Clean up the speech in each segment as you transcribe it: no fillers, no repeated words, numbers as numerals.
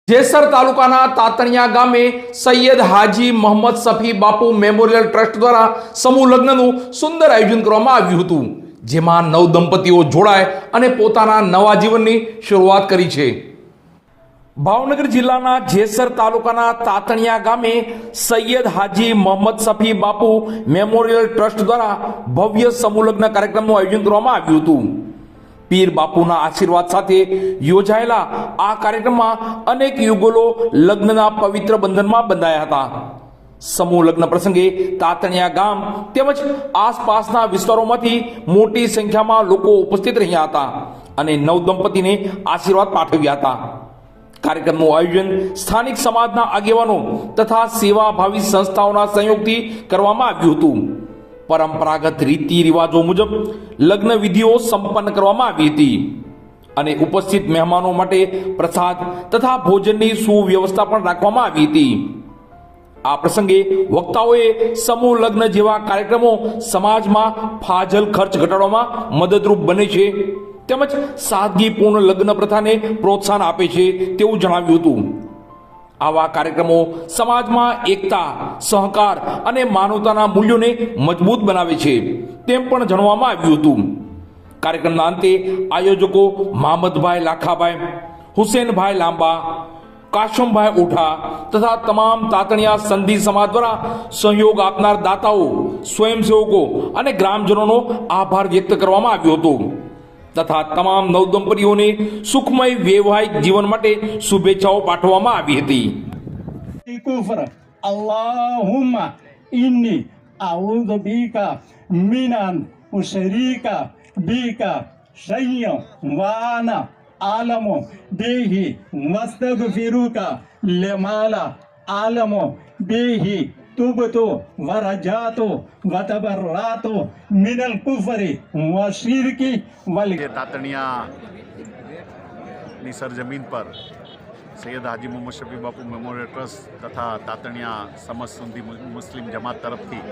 જેસર તાલુકાના તાતણિયા ગામે સૈયદ હાજી મોહમ્મદ સફી બાપુ મેમોરિયલ ટ્રસ્ટ દ્વારા સમૂહ લગ્નનું સુંદર આયોજન કરવામાં આવ્યું હતું, જેમાં નવ દંપતીઓ જોડાય અને પોતાના નવા જીવનની શરૂઆત કરી છે। ભાવનગર જિલ્લાના જેસર તાલુકાના તાતણિયા ગામે સૈયદ હાજી મોહમ્મદ સફી બાપુ મેમોરિયલ ટ્રસ્ટ દ્વારા ભવ્ય સમૂહ લગ્ન કાર્યક્રમનું આયોજન કરવામાં આવ્યું હતું। પીર બાપુના આશીર્વાદ સાથે યોજાયેલા આ કાર્યક્રમમાં અનેક યુગલો લગ્નના પવિત્ર બંધનમાં બંધાયા હતા। સમૂહ લગ્ન પ્રસંગે તાતણિયા ગામ તેમજ આસપાસના વિસ્તારોમાંથી મોટી સંખ્યામાં લોકો ઉપસ્થિત રહ્યા હતા અને નવ દંપતીને આશીર્વાદ પાઠવ્યા હતા। કાર્યક્રમનું આયોજન સ્થાનિક સમાજના આગેવાનો તથા સેવાભાવી સંસ્થાઓના સહયોગથી કરવામાં આવ્યું હતું। પરંપરાગત રીતિ રિવાજો મુજબ લગ્ન વિધિઓ સંપન્ન કરવામાં આવી હતી અને ઉપસ્થિત મહેમાનો માટે પ્રસાદ તથા ભોજનની સુવ્યવસ્થા પણ રાખવામાં આવી હતી। આ પ્રસંગે વક્તાઓએ સમૂહ લગ્ન જેવા કાર્યક્રમો સમાજમાં ફાજલ ખર્ચ ઘટાડવામાં મદદરૂપ બને છે તેમજ સાદગીપૂર્ણ લગ્ન પ્રથાને પ્રોત્સાહન આપે છે તેવું જણાવ્યું હતું। આવા કાર્યક્રમો સમાજમાં એકતા, સહકાર અને માનવતાના મૂલ્યોને મજબૂત બનાવે છે તેમ પણ જણાવવામાં આવ્યું હતું। કાર્યક્રમના અંતે આયોજકો મહમદભાઈ લાખાભાઈ, હુસેનભાઈ લાંબા, કાશમભાઈ ઉઠા તથા તમામ તાતણિયા સંધિ સમાજ દ્વારા સહયોગ આપનાર દાતાઓ, સ્વયંસેવકો અને ગ્રામજનોનો આભાર વ્યક્ત કરવામાં આવ્યો હતો તથા તમામ નવદંપતીઓને સુખમય વૈવાહિક જીવન માટે શુભેચ્છાઓ પાઠવવામાં આવી હતી। कुफ्र अल्लाहुम्मा इन्नी अऊज़ु बिका मिनन उशरीका बिका शय्य वाना आलमो बेही वस्तगफिरुका लिमाला आलमो बेही तुबतो वरजातो वतबर्रातो मिनल कुफरी वशिरकी वल तातणिया ની સરજમીન પર સૈયદ હાજી મોહમ્મદ શફી બાપુ મેમોરિયલ ટ્રસ્ટ તથા તાતણિયા સમસ્ત સુંદી મુસ્લિમ જમાત તરફથી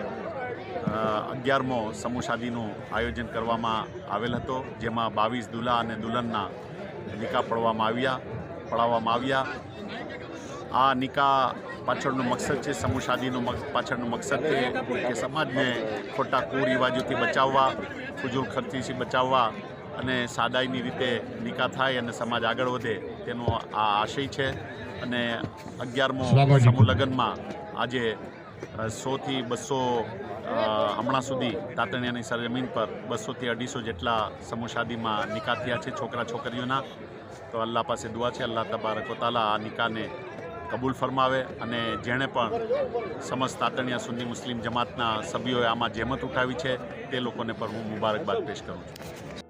11મો સમૂહ શાદીનું આયોજન કરવામાં આવેલ હતો, જેમાં 22 દુલ્હા અને દુલ્હનના નિકાહ પડાવવામાં આવ્યા। આ નિકાહ પાછળનું મકસદ છે, સમૂહ શાદીનું પાછળનું મકસદ છે કે સમાજને ખોટા કુરિવાજોથી બચાવવા, ફુજૂલ ખર્ચીથી બચાવવા અને સાદાઈની રીતે નિકાહ થાય અને સમાજ આગળ વધે તેનો આ આશય છે। અને 11મો સમૂહ લગ્નમાં આજે 100 થી 200 હમણાં સુધી તાતણિયાની સરજમીન પર 200 થી 250 જેટલા સમૂહ શાદીમાં નિકાહ થયા છે છોકરા છોકરીઓના। તો અલ્લાહ પાસે દુઆ છે, અલ્લાહ તબારક વ તઆલા આ નિકાહને કબૂલ ફરમાવે અને જેણે પણ સમસ્ત તાતણિયા સુન્ની મુસ્લિમ જમાતના સભ્યોએ આમાં જહેમત ઉઠાવી છે તે લોકોને પણ હું મુબારકબાદ પેશ કરું છું।